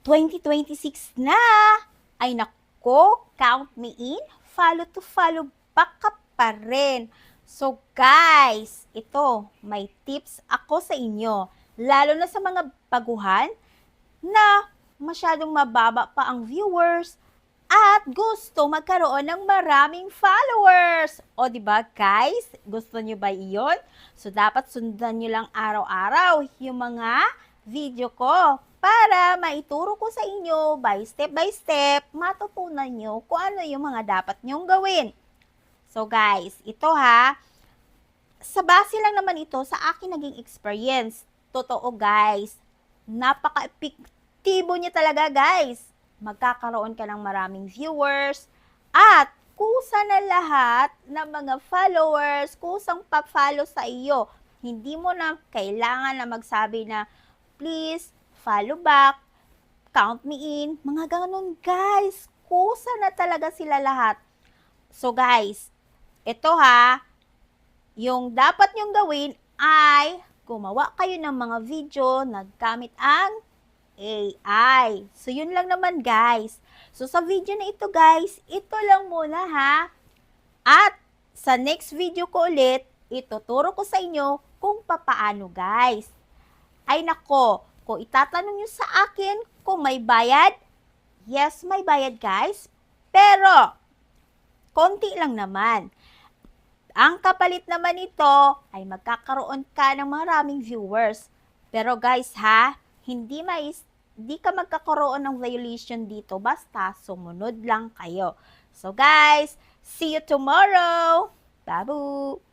2026 na! Ay nako, count me in, follow to follow back ka pa rin. So guys, ito, may tips ako sa inyo, lalo na sa mga baguhan na masyadong mababa pa ang viewers at gusto magkaroon ng maraming followers. O di ba guys, gusto nyo ba iyon? So dapat sundan nyo lang araw-araw yung mga video ko para maituro ko sa inyo by step, matutunan nyo kung ano yung mga dapat nyong gawin. So guys, ito ha, sa base lang naman ito sa akin naging experience. Totoo guys, napaka-epektibo niya talaga guys. Magkakaroon ka ng maraming viewers at kusa na lahat ng mga followers, kusang pa-follow sa iyo. Hindi mo na kailangan na magsabi na please follow back, count me in, mga ganun guys. Kusa na talaga sila lahat. So guys, ito ha, yung dapat nyong gawin ay gumawa kayo ng mga video na gamit ang AI. So, yun lang naman guys. So, sa video na ito guys, ito lang muna ha. At sa next video ko ulit, ituturo ko sa inyo kung papaano guys. Ay nako, kung itatanong nyo sa akin kung may bayad, yes, may bayad guys. Pero, konti lang naman. Ang kapalit naman nito ay magkakaroon ka ng maraming viewers. Pero guys ha, hindi ka magkakaroon ng violation dito basta sumunod lang kayo. So guys, see you tomorrow. Babu!